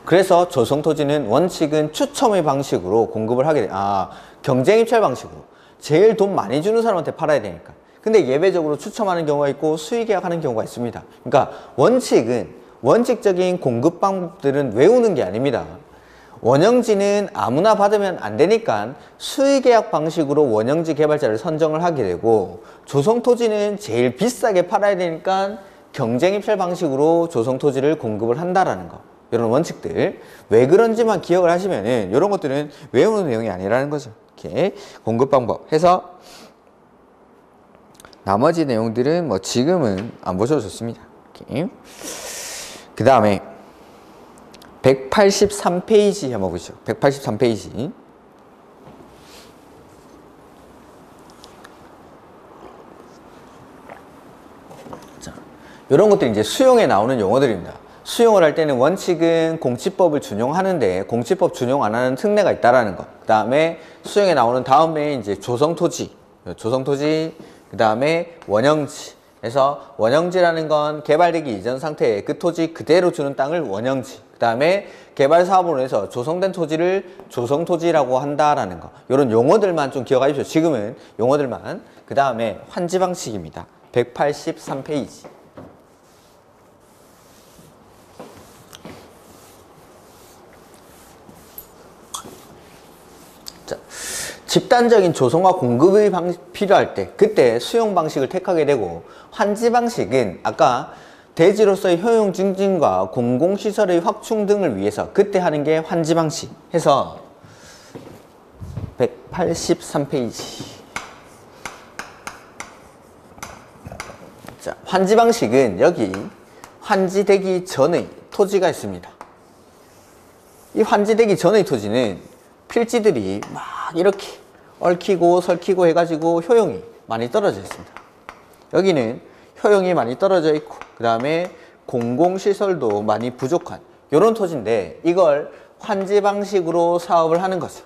그래서 조성토지는 원칙은 추첨의 방식으로 공급을 하게 돼. 경쟁입찰 방식으로. 제일 돈 많이 주는 사람한테 팔아야 되니까. 근데 예외적으로 추첨하는 경우가 있고 수의계약하는 경우가 있습니다. 그러니까 원칙적인 공급 방법들은 외우는 게 아닙니다. 원형지는 아무나 받으면 안 되니까 수의계약 방식으로 원형지 개발자를 선정을 하게 되고, 조성토지는 제일 비싸게 팔아야 되니까 경쟁입찰 방식으로 조성토지를 공급을 한다라는 거. 이런 원칙들. 왜 그런지만 기억을 하시면은 이런 것들은 외우는 내용이 아니라는 거죠. 이렇게 공급 방법 해서 나머지 내용들은 뭐 지금은 안 보셔도 좋습니다. 이렇게. 그 다음에 183페이지 한번 보시죠. 183페이지. 자, 이런 것들이 이제 수용에 나오는 용어들입니다. 수용을 할 때는 원칙은 공치법을 준용하는데 공치법 준용 안 하는 특례가 있다라는 것. 그 다음에 수용에 나오는 다음에 이제 조성토지, 그 다음에 원형지, 그래서 원형지라는 건 개발되기 이전 상태에 그 토지 그대로 주는 땅을 원형지, 그 다음에 개발 사업으로 해서 조성된 토지를 조성토지라고 한다라는 거. 이런 용어들만 좀 기억하십시오. 지금은 용어들만. 그 다음에 환지 방식입니다. 183페이지. 자, 집단적인 조성과 공급이 필요할 때 그때 수용 방식을 택하게 되고, 환지 방식은 아까 대지로서의 효용 증진과 공공시설의 확충 등을 위해서 그때 하는 게 환지 방식 해서 183페이지. 자, 환지 방식은 여기 환지되기 전의 토지가 있습니다. 이 환지되기 전의 토지는 필지들이 막 이렇게 얽히고 설키고 해가지고 효용이 많이 떨어져 있습니다. 여기는 효용이 많이 떨어져 있고, 그 다음에 공공시설도 많이 부족한 이런 토지인데, 이걸 환지 방식으로 사업을 하는 거죠.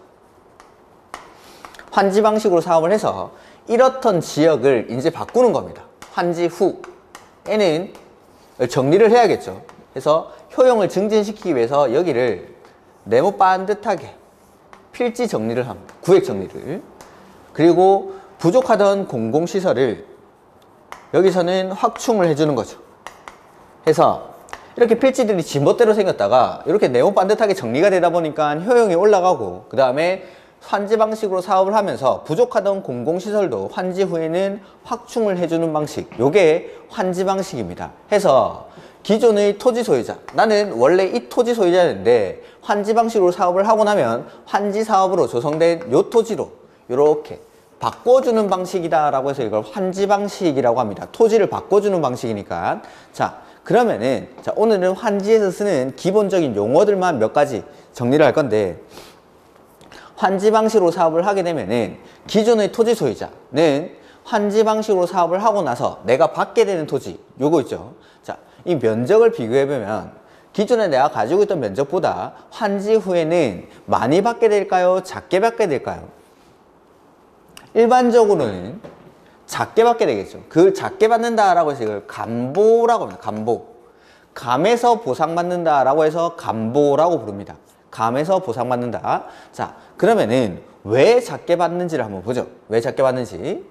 환지 방식으로 사업을 해서 이렇던 지역을 이제 바꾸는 겁니다. 환지 후에는 정리를 해야겠죠. 그래서 효용을 증진시키기 위해서 여기를 네모 반듯하게 필지 정리를 합니다. 구획 정리를. 그리고 부족하던 공공시설을 여기서는 확충을 해주는 거죠. 해서 이렇게 필지들이 지멋대로 생겼다가 이렇게 네모 반듯하게 정리가 되다 보니까 효용이 올라가고, 그 다음에 환지 방식으로 사업을 하면서 부족하던 공공시설도 환지 후에는 확충을 해주는 방식, 요게 환지 방식입니다. 해서 기존의 토지 소유자, 나는 원래 이 토지 소유자였는데 환지 방식으로 사업을 하고 나면 환지 사업으로 조성된 요 토지로 이렇게 바꿔주는 방식이다 라고 해서 이걸 환지 방식이라고 합니다. 토지를 바꿔주는 방식이니까. 자, 그러면은 자, 오늘은 환지에서 쓰는 기본적인 용어들만 몇 가지 정리를 할 건데, 환지 방식으로 사업을 하게 되면은 기존의 토지 소유자는 환지 방식으로 사업을 하고 나서 내가 받게 되는 토지 요거 있죠. 자, 이 면적을 비교해보면 기존에 내가 가지고 있던 면적보다 환지 후에는 많이 받게 될까요? 작게 받게 될까요? 일반적으로는 작게 받게 되겠죠. 그 작게 받는다라고 해서 이걸 감보라고 합니다. 감보. 감에서 보상받는다라고 해서 감보라고 부릅니다. 감에서 보상받는다. 자, 그러면은 왜 작게 받는지를 한번 보죠. 왜 작게 받는지.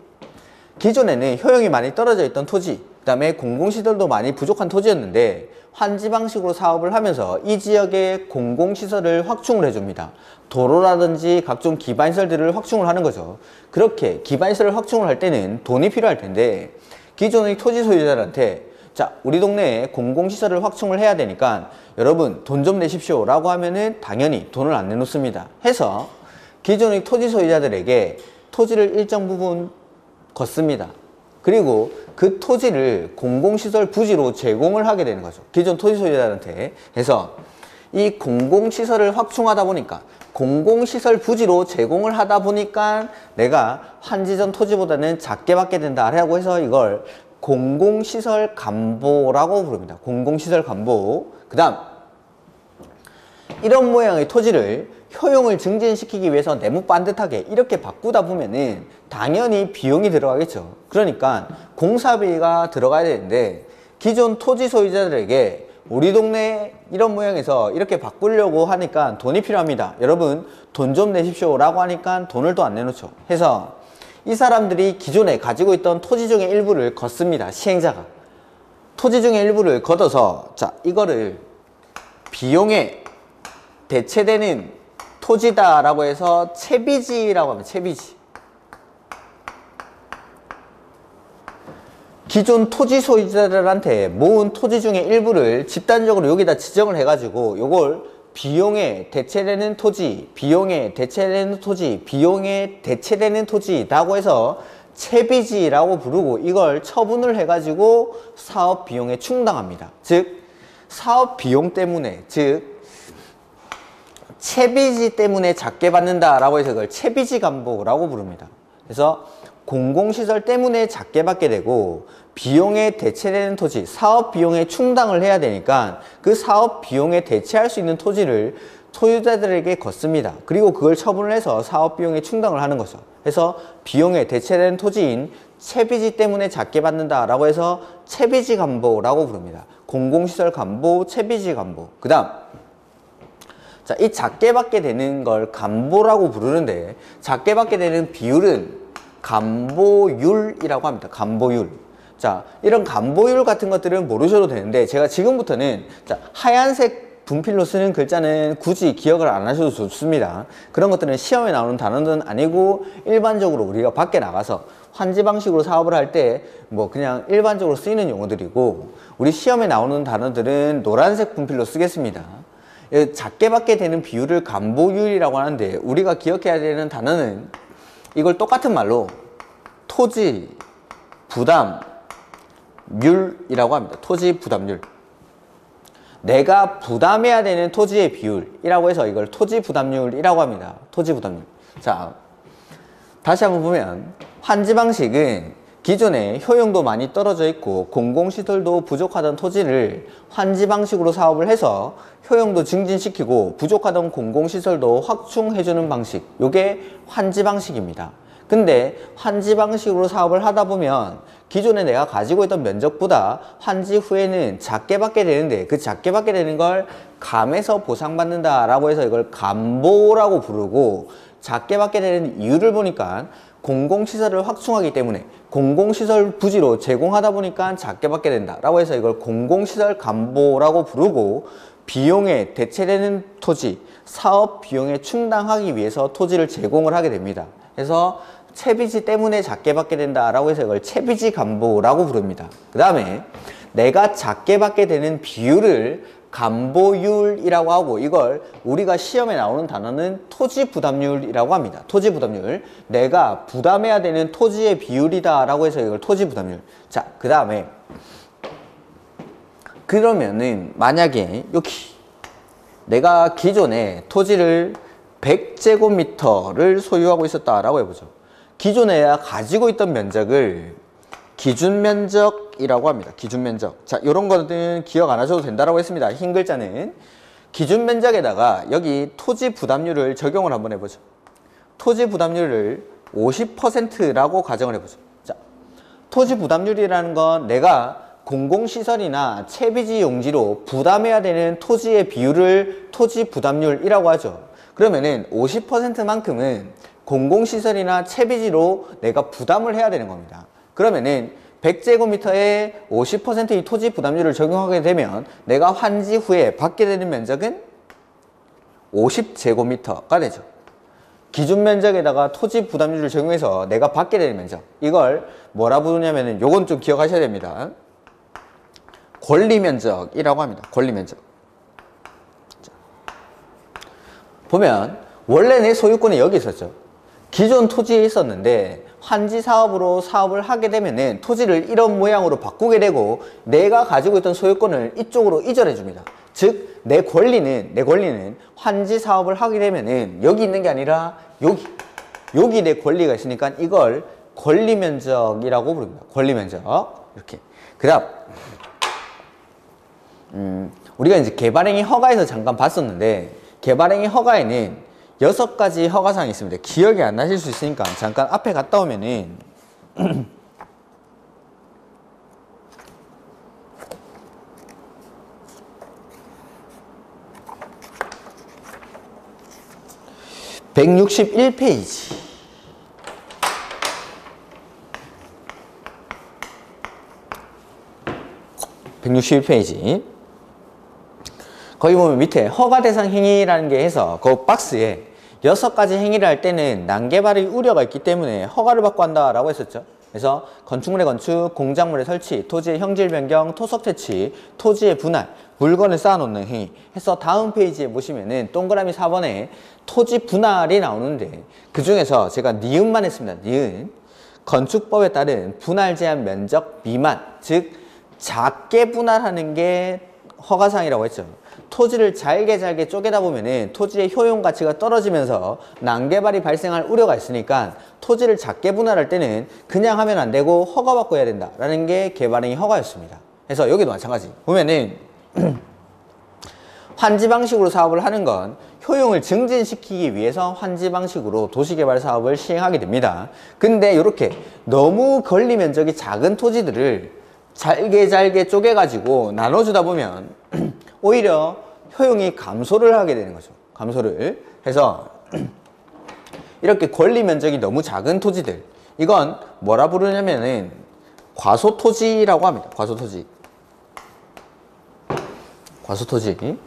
기존에는 효용이 많이 떨어져 있던 토지, 그 다음에 공공시설도 많이 부족한 토지였는데 환지 방식으로 사업을 하면서 이 지역의 공공시설을 확충을 해줍니다. 도로라든지 각종 기반시설들을 확충을 하는 거죠. 그렇게 기반시설을 확충을 할 때는 돈이 필요할 텐데, 기존의 토지 소유자들한테 자, 우리 동네에 공공시설을 확충을 해야 되니까 여러분 돈 좀 내십시오 라고 하면은 당연히 돈을 안 내놓습니다. 해서 기존의 토지 소유자들에게 토지를 일정 부분 걷습니다. 그리고 그 토지를 공공시설 부지로 제공을 하게 되는 거죠. 기존 토지 소유자들한테. 해서 이 공공시설을 확충하다 보니까, 공공시설 부지로 제공을 하다 보니까 내가 환지전 토지보다는 작게 받게 된다라고 해서 이걸 공공시설 감보라고 부릅니다. 공공시설 감보. 그 다음, 이런 모양의 토지를 효용을 증진시키기 위해서 네모 반듯하게 이렇게 바꾸다 보면은 당연히 비용이 들어가겠죠. 그러니까 공사비가 들어가야 되는데, 기존 토지 소유자들에게 우리 동네 이런 모양에서 이렇게 바꾸려고 하니까 돈이 필요합니다. 여러분 돈 좀 내십시오 라고 하니까 돈을 또 안 내놓죠. 해서 이 사람들이 기존에 가지고 있던 토지 중의 일부를 걷습니다. 시행자가 토지 중의 일부를 걷어서, 자, 이거를 비용에 대체되는 토지다 라고 해서 채비지라고 합니다. 채비지. 기존 토지 소유자들한테 모은 토지 중의 일부를 집단적으로 여기다 지정을 해가지고 요걸 비용에 대체되는 토지, 비용에 대체되는 토지, 비용에 대체되는 토지라고 해서 채비지라고 부르고, 이걸 처분을 해가지고 사업 비용에 충당합니다. 즉 사업 비용 때문에, 즉 채비지 때문에 작게 받는다라고 해서 그걸 채비지 감보라고 부릅니다. 그래서 공공시설 때문에 작게 받게 되고 비용에 대체되는 토지, 사업 비용에 충당을 해야 되니까 그 사업 비용에 대체할 수 있는 토지를 소유자들에게 걷습니다. 그리고 그걸 처분을 해서 사업 비용에 충당을 하는 거죠. 그래서 비용에 대체되는 토지인 채비지 때문에 작게 받는다라고 해서 채비지 감보라고 부릅니다. 공공시설 감보, 채비지 감보. 그 다음, 자, 이 작게 받게 되는 걸 감보라고 부르는데 작게 받게 되는 비율은 감보율이라고 합니다. 감보율. 자, 이런 감보율 같은 것들은 모르셔도 되는데 제가 지금부터는 자, 하얀색 분필로 쓰는 글자는 굳이 기억을 안 하셔도 좋습니다. 그런 것들은 시험에 나오는 단어는 아니고 일반적으로 우리가 밖에 나가서 환지 방식으로 사업을 할 때 뭐 그냥 일반적으로 쓰이는 용어들이고 우리 시험에 나오는 단어들은 노란색 분필로 쓰겠습니다. 작게 받게 되는 비율을 감보율이라고 하는데 우리가 기억해야 되는 단어는 이걸 똑같은 말로 토지 부담률이라고 합니다. 토지 부담률. 내가 부담해야 되는 토지의 비율이라고 해서 이걸 토지 부담률이라고 합니다. 토지 부담률. 자, 다시 한번 보면 환지 방식은 기존에 효용도 많이 떨어져 있고 공공시설도 부족하던 토지를 환지 방식으로 사업을 해서 효용도 증진시키고 부족하던 공공시설도 확충해주는 방식, 이게 환지 방식입니다. 근데 환지 방식으로 사업을 하다 보면 기존에 내가 가지고 있던 면적보다 환지 후에는 작게 받게 되는데 그 작게 받게 되는 걸 감에서 보상받는다 라고 해서 이걸 감보라고 부르고, 작게 받게 되는 이유를 보니까 공공시설을 확충하기 때문에 공공시설 부지로 제공하다 보니까 작게 받게 된다 라고 해서 이걸 공공시설 감보라고 부르고, 비용에 대체되는 토지, 사업 비용에 충당하기 위해서 토지를 제공을 하게 됩니다. 그래서 채비지 때문에 작게 받게 된다 라고 해서 이걸 채비지 감보라고 부릅니다. 그 다음에 내가 작게 받게 되는 비율을 감보율이라고 하고, 이걸 우리가 시험에 나오는 단어는 토지 부담률이라고 합니다. 토지 부담률. 내가 부담해야 되는 토지의 비율이다 라고 해서 이걸 토지 부담률. 자, 그 다음에 그러면은 만약에 여기 내가 기존에 토지를 100제곱미터를 소유하고 있었다라고 해보죠. 기존에 가지고 있던 면적을 기준면적이라고 합니다. 기준면적. 자, 이런 거는 기억 안 하셔도 된다라고 했습니다. 흰 글자는. 기준면적에다가 여기 토지 부담률을 적용을 한번 해보죠. 토지 부담률을 50%라고 가정을 해보죠. 자, 토지 부담률이라는 건 내가 공공시설이나 채비지 용지로 부담해야 되는 토지의 비율을 토지 부담률이라고 하죠. 그러면은 50%만큼은 공공시설이나 채비지로 내가 부담을 해야 되는 겁니다. 그러면은 100제곱미터에 50%의 토지 부담률을 적용하게 되면 내가 환지 후에 받게 되는 면적은 50제곱미터가 되죠. 기준 면적에다가 토지 부담률을 적용해서 내가 받게 되는 면적, 이걸 뭐라 부르냐면은 요건 좀 기억하셔야 됩니다. 권리면적이라고 합니다. 권리면적. 보면 원래 내 소유권이 여기 있었죠. 기존 토지에 있었는데 환지 사업으로 사업을 하게 되면은 토지를 이런 모양으로 바꾸게 되고 내가 가지고 있던 소유권을 이쪽으로 이전해 줍니다. 즉 내 권리는 환지 사업을 하게 되면은 여기 있는 게 아니라 여기 내 권리가 있으니까 이걸 권리면적이라고 부릅니다. 권리면적. 이렇게. 그다음 우리가 이제 개발행위 허가에서 잠깐 봤었는데, 개발행위 허가에는 6가지 허가사항이 있습니다. 기억이 안 나실 수 있으니까 잠깐 앞에 갔다 오면은 (161페이지) (161페이지) 거기 보면 밑에 허가 대상 행위라는 게 해서 그 박스에 6가지 행위를 할 때는 난개발의 우려가 있기 때문에 허가를 받고 한다라고 했었죠. 그래서 건축물의 건축, 공작물의 설치, 토지의 형질 변경, 토석 퇴치, 토지의 분할, 물건을 쌓아놓는 행위 해서 다음 페이지에 보시면은 동그라미 4번에 토지 분할이 나오는데, 그 중에서 제가 니은만 했습니다. 니은. 건축법에 따른 분할 제한 면적 미만, 즉 작게 분할하는 게 허가사항이라고 했죠. 토지를 잘게 쪼개다 보면은 토지의 효용 가치가 떨어지면서 난개발이 발생할 우려가 있으니까 토지를 작게 분할할 때는 그냥 하면 안 되고 허가받고 해야 된다라는 게 개발행위 허가였습니다. 그래서 여기도 마찬가지. 보면은 환지 방식으로 사업을 하는 건 효용을 증진시키기 위해서 환지 방식으로 도시개발 사업을 시행하게 됩니다. 근데 이렇게 너무 권리 면적이 작은 토지들을 잘게 쪼개가지고 나눠주다 보면 오히려 효용이 감소를 하게 되는 거죠. 감소를 해서 이렇게 권리 면적이 너무 작은 토지들, 이건 뭐라 부르냐면은 과소토지라고 합니다. 과소토지.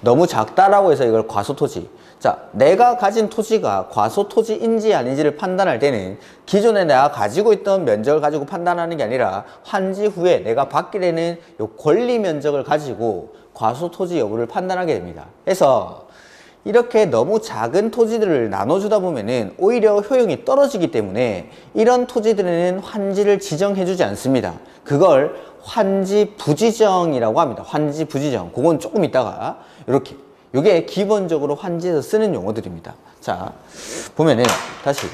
너무 작다라고 해서 이걸 과소토지. 자, 내가 가진 토지가 과소토지인지 아닌지를 판단할 때는 기존에 내가 가지고 있던 면적을 가지고 판단하는 게 아니라 환지 후에 내가 받게 되는 요 권리 면적을 가지고 과소토지 여부를 판단하게 됩니다. 그래서 이렇게 너무 작은 토지들을 나눠주다 보면은 오히려 효용이 떨어지기 때문에 이런 토지들에는 환지를 지정해주지 않습니다. 그걸 환지 부지정이라고 합니다. 환지 부지정. 그건 조금 이따가 이렇게. 이게 기본적으로 환지에서 쓰는 용어들입니다. 자, 보면은 다시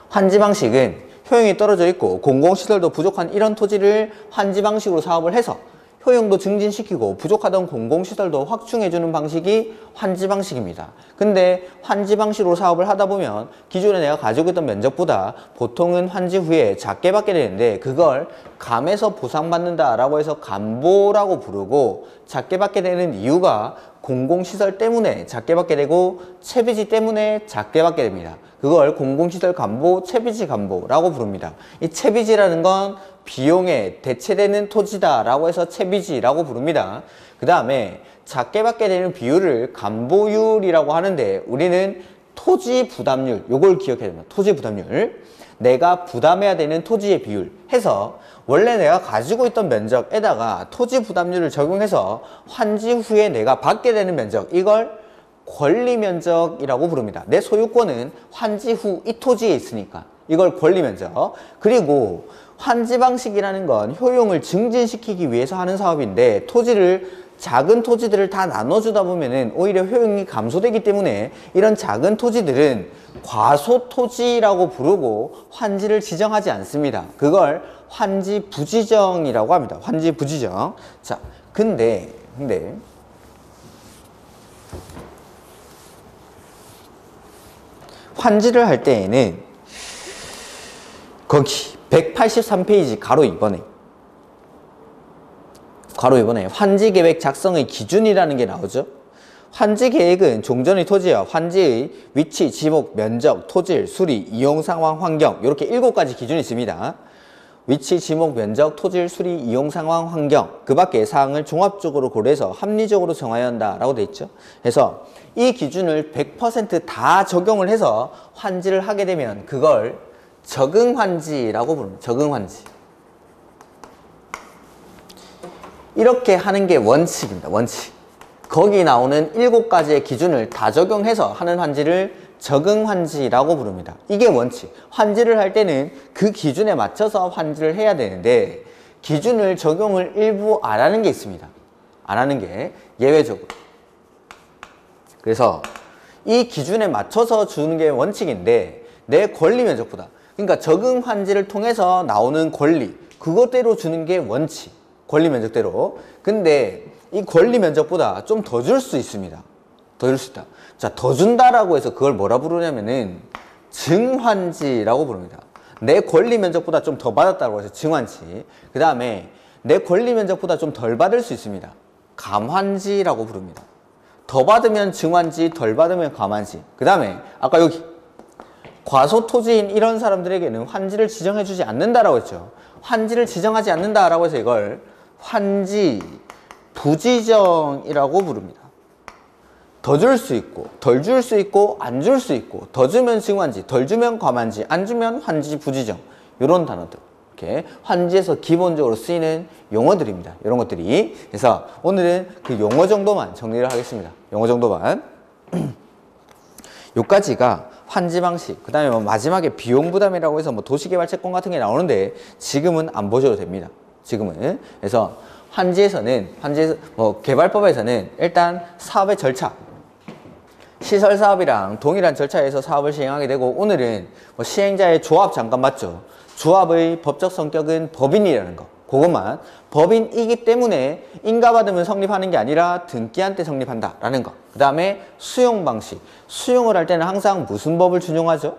환지 방식은 효용이 떨어져 있고 공공시설도 부족한 이런 토지를 환지 방식으로 사업을 해서 효용도 증진시키고 부족하던 공공시설도 확충해주는 방식이 환지 방식입니다. 근데 환지 방식으로 사업을 하다 보면 기존에 내가 가지고 있던 면적보다 보통은 환지 후에 작게 받게 되는데 그걸 감에서 보상받는다라고 해서 감보라고 부르고, 작게 받게 되는 이유가 공공시설 때문에 작게 받게 되고 채비지 때문에 작게 받게 됩니다. 그걸 공공시설 감보, 채비지 감보라고 부릅니다. 이 채비지라는 건 비용에 대체되는 토지다라고 해서 채비지라고 부릅니다. 그 다음에 작게 받게 되는 비율을 감보율이라고 하는데 우리는 토지 부담률, 요걸 기억해야 됩니다. 토지 부담률. 내가 부담해야 되는 토지의 비율 해서 원래 내가 가지고 있던 면적에다가 토지 부담률을 적용해서 환지 후에 내가 받게 되는 면적, 이걸 권리 면적이라고 부릅니다. 내 소유권은 환지 후 이 토지에 있으니까 이걸 권리 면적. 그리고 환지 방식이라는 건 효용을 증진시키기 위해서 하는 사업인데 작은 토지들을 다 나눠주다 보면은 오히려 효용이 감소되기 때문에 이런 작은 토지들은 과소토지라고 부르고 환지를 지정하지 않습니다. 그걸 환지 부지정이라고 합니다. 환지 부지정. 자, 근데 환지를 할 때에는 거기 183페이지 가로 2번에 환지계획 작성의 기준이라는 게 나오죠. 환지계획은 종전의 토지와 환지의 위치, 지목, 면적, 토질, 수리, 이용상황, 환경, 이렇게 7가지 기준이 있습니다. 위치, 지목, 면적, 토질, 수리, 이용상황, 환경, 그 밖의 사항을 종합적으로 고려해서 합리적으로 정하여야 한다라고 되어 있죠. 그래서 이 기준을 100% 다 적용을 해서 환지를 하게 되면 그걸 적응환지라고 부릅니다. 적응환지. 이렇게 하는 게 원칙입니다. 원칙. 거기 나오는 7가지의 기준을 다 적용해서 하는 환지를 적응환지라고 부릅니다. 이게 원칙. 환지를 할 때는 그 기준에 맞춰서 환지를 해야 되는데 기준을 적용을 일부 안 하는 게 있습니다. 안 하는 게 예외적으로. 그래서 이 기준에 맞춰서 주는 게 원칙인데 내 권리 면적보다, 그러니까 적응환지를 통해서 나오는 권리, 그것대로 주는 게 원칙. 권리 면적대로. 근데 이 권리 면적보다 좀 더 줄 수 있습니다. 더 줄 수 있다. 자, 더 준다라고 해서 그걸 뭐라 부르냐면은 증환지라고 부릅니다. 내 권리 면적보다 좀 더 받았다고 해서 증환지. 그 다음에 내 권리 면적보다 좀 덜 받을 수 있습니다. 감환지라고 부릅니다. 더 받으면 증환지, 덜 받으면 감환지. 그 다음에 아까 여기 과소토지인 이런 사람들에게는 환지를 지정해주지 않는다라고 했죠. 환지를 지정하지 않는다라고 해서 이걸 환지 부지정이라고 부릅니다. 더 줄 수 있고 덜 줄 수 있고 안 줄 수 있고, 더 주면 증환지, 덜 주면 감환지, 안 주면 환지 부지정, 이런 단어들, 이렇게 환지에서 기본적으로 쓰이는 용어들입니다. 이런 것들이. 그래서 오늘은 그 용어 정도만 정리를 하겠습니다. 용어 정도만. 요까지가 환지 방식. 그 다음에 마지막에 비용 부담이라고 해서 도시개발 채권 같은 게 나오는데 지금은 안 보셔도 됩니다. 지금은. 그래서 개발법에서는 일단 사업의 절차, 시설 사업이랑 동일한 절차에서 사업을 시행하게 되고, 오늘은 시행자의 조합 잠깐 봤죠. 조합의 법적 성격은 법인이라는 거. 그것만, 법인이기 때문에 인가받으면 성립하는 게 아니라 등기한 때 성립한다라는 거. 그 다음에 수용 방식. 수용을 할 때는 항상 무슨 법을 준용하죠?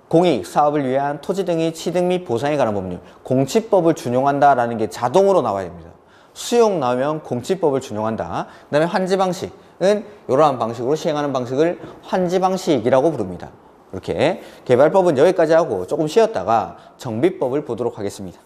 공익, 사업을 위한 토지 등의 취득 및 보상에 관한 법률, 공치법을 준용한다라는 게 자동으로 나와야 됩니다. 수용 나오면 공치법을 준용한다. 그 다음에 환지 방식은 이러한 방식으로 시행하는 방식을 환지 방식이라고 부릅니다. 이렇게 개발법은 여기까지 하고 조금 쉬었다가 정비법을 보도록 하겠습니다.